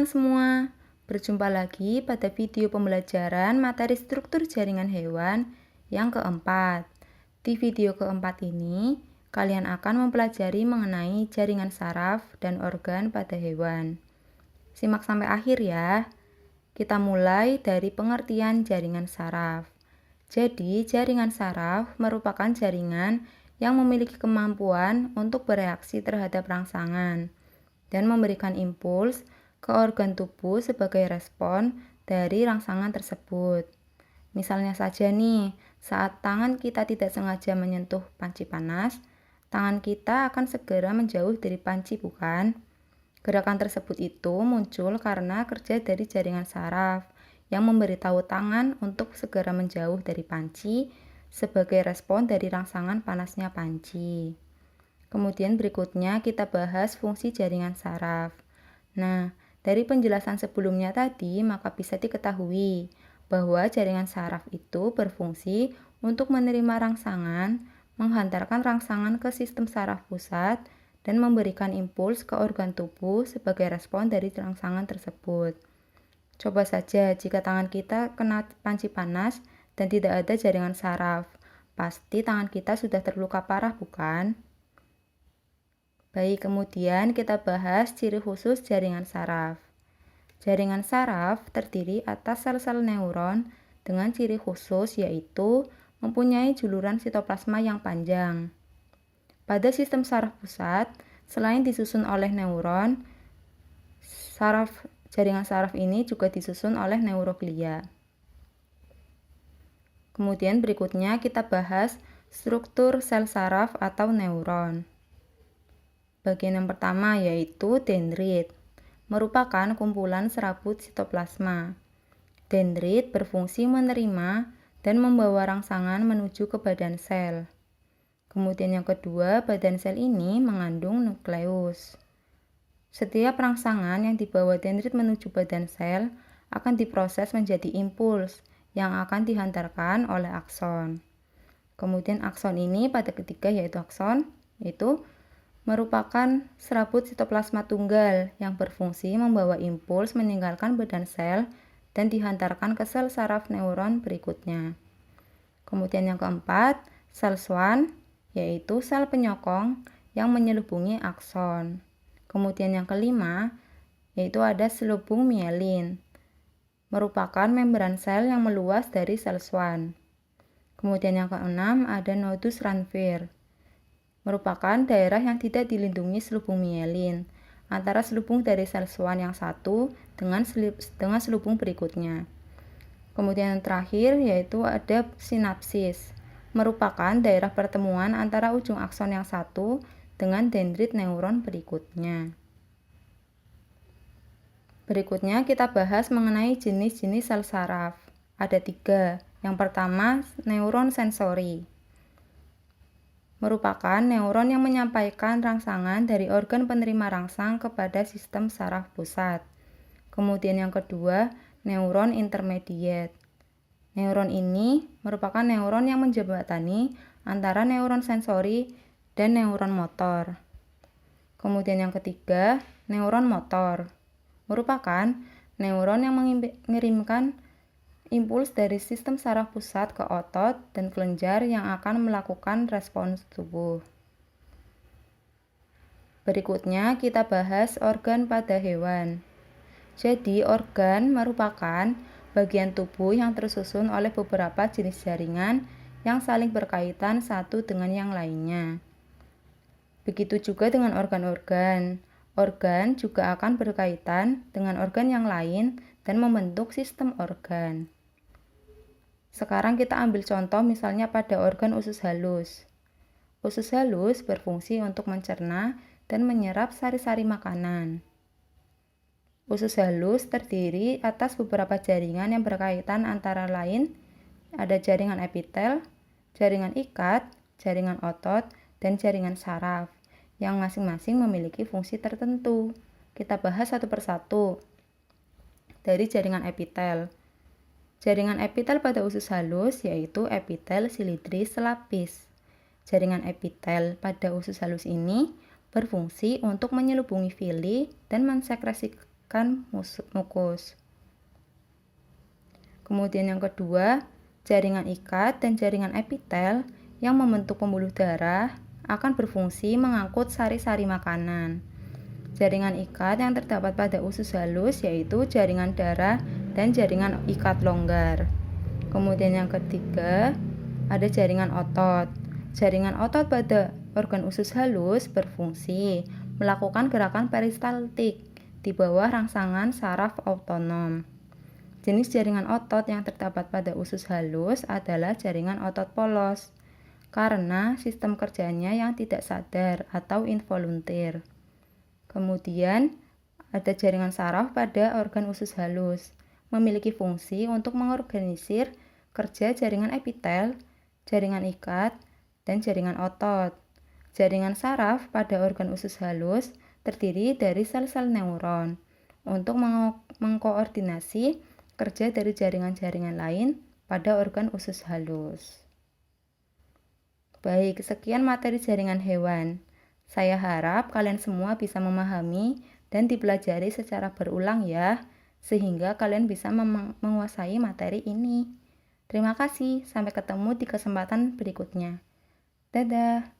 semua, berjumpa lagi pada video pembelajaran materi struktur jaringan hewan yang keempat. Di video keempat ini, kalian akan mempelajari mengenai jaringan saraf dan organ pada hewan. Simak sampai akhir ya. Kita mulai dari pengertian jaringan saraf. Jadi, jaringan saraf merupakan jaringan yang memiliki kemampuan untuk bereaksi terhadap rangsangan dan memberikan impuls ke organ tubuh sebagai respon dari rangsangan tersebut. Misalnya saja nih, saat tangan kita tidak sengaja menyentuh panci panas, tangan kita akan segera menjauh dari panci, bukan? Gerakan tersebut itu muncul karena kerja dari jaringan saraf yang memberitahu tangan untuk segera menjauh dari panci sebagai respon dari rangsangan panasnya panci. Kemudian berikutnya kita bahas fungsi jaringan saraf. Nah, dari penjelasan sebelumnya tadi maka bisa diketahui bahwa jaringan saraf itu berfungsi untuk menerima rangsangan, menghantarkan rangsangan ke sistem saraf pusat, dan memberikan impuls ke organ tubuh sebagai respon dari rangsangan tersebut. Coba saja jika tangan kita kena panci panas dan tidak ada jaringan saraf, pasti tangan kita sudah terluka parah, bukan? Baik, kemudian kita bahas ciri khusus jaringan saraf. Jaringan saraf terdiri atas sel-sel neuron dengan ciri khusus yaitu mempunyai juluran sitoplasma yang panjang. Pada sistem saraf pusat, selain disusun oleh neuron, jaringan saraf ini juga disusun oleh neuroglia. Kemudian berikutnya kita bahas struktur sel saraf atau neuron. Bagian yang pertama yaitu dendrit, merupakan kumpulan serabut sitoplasma. Dendrit berfungsi menerima dan membawa rangsangan menuju ke badan sel. Kemudian yang kedua, badan sel ini mengandung nukleus. Setiap rangsangan yang dibawa dendrit menuju badan sel akan diproses menjadi impuls yang akan dihantarkan oleh akson. Kemudian akson ini pada ketiga yaitu akson, yaitu merupakan serabut sitoplasma tunggal yang berfungsi membawa impuls meninggalkan badan sel dan dihantarkan ke sel saraf neuron berikutnya. Kemudian yang keempat, sel Schwann, yaitu sel penyokong yang menyelubungi akson. Kemudian yang kelima, yaitu ada selubung mielin, merupakan membran sel yang meluas dari sel Schwann. Kemudian yang keenam, ada nodus Ranvier, merupakan daerah yang tidak dilindungi selubung mielin antara selubung dari sel Schwann yang satu dengan selubung berikutnya. Kemudian yang terakhir yaitu ada sinapsis, merupakan daerah pertemuan antara ujung akson yang satu dengan dendrit neuron berikutnya. Berikutnya kita bahas mengenai jenis-jenis sel saraf. Ada 3. Yang pertama, neuron sensori, merupakan neuron yang menyampaikan rangsangan dari organ penerima rangsang kepada sistem saraf pusat. Kemudian yang kedua, neuron intermediate. Neuron ini merupakan neuron yang menjembatani antara neuron sensori dan neuron motor. Kemudian yang ketiga, neuron motor, merupakan neuron yang mengirimkan impuls dari sistem saraf pusat ke otot dan kelenjar yang akan melakukan respons tubuh. Berikutnya kita bahas organ pada hewan. Jadi organ merupakan bagian tubuh yang tersusun oleh beberapa jenis jaringan yang saling berkaitan satu dengan yang lainnya. Begitu juga dengan organ-organ. Organ juga akan berkaitan dengan organ yang lain dan membentuk sistem organ. Sekarang kita ambil contoh misalnya pada organ usus halus. Usus halus berfungsi untuk mencerna dan menyerap sari-sari makanan. Usus halus terdiri atas beberapa jaringan yang berkaitan antara lain ada jaringan epitel, jaringan ikat, jaringan otot, dan jaringan saraf yang masing-masing memiliki fungsi tertentu. Kita bahas satu persatu. Dari jaringan epitel. Jaringan epitel pada usus halus yaitu epitel silindris selapis. Jaringan epitel pada usus halus ini berfungsi untuk menyelubungi villi dan mensekresi mengeluarkan mukus. Kemudian yang kedua, jaringan ikat dan jaringan epitel yang membentuk pembuluh darah akan berfungsi mengangkut sari-sari makanan. Jaringan ikat yang terdapat pada usus halus yaitu jaringan darah dan jaringan ikat longgar. Kemudian yang ketiga, ada jaringan otot. Jaringan otot pada organ usus halus berfungsi melakukan gerakan peristaltik di bawah rangsangan saraf autonom. Jenis jaringan otot yang terdapat pada usus halus adalah jaringan otot polos, karena sistem kerjanya yang tidak sadar atau involuntir. Kemudian, ada jaringan saraf pada organ usus halus, memiliki fungsi untuk mengorganisir kerja jaringan epitel, jaringan ikat, dan jaringan otot. Jaringan saraf pada organ usus halus terdiri dari sel-sel neuron untuk mengkoordinasi kerja dari jaringan-jaringan lain pada organ usus halus. Baik, sekian materi jaringan hewan. Saya harap kalian semua bisa memahami dan dipelajari secara berulang ya, sehingga kalian bisa menguasai materi ini. Terima kasih, sampai ketemu di kesempatan berikutnya. Dadah!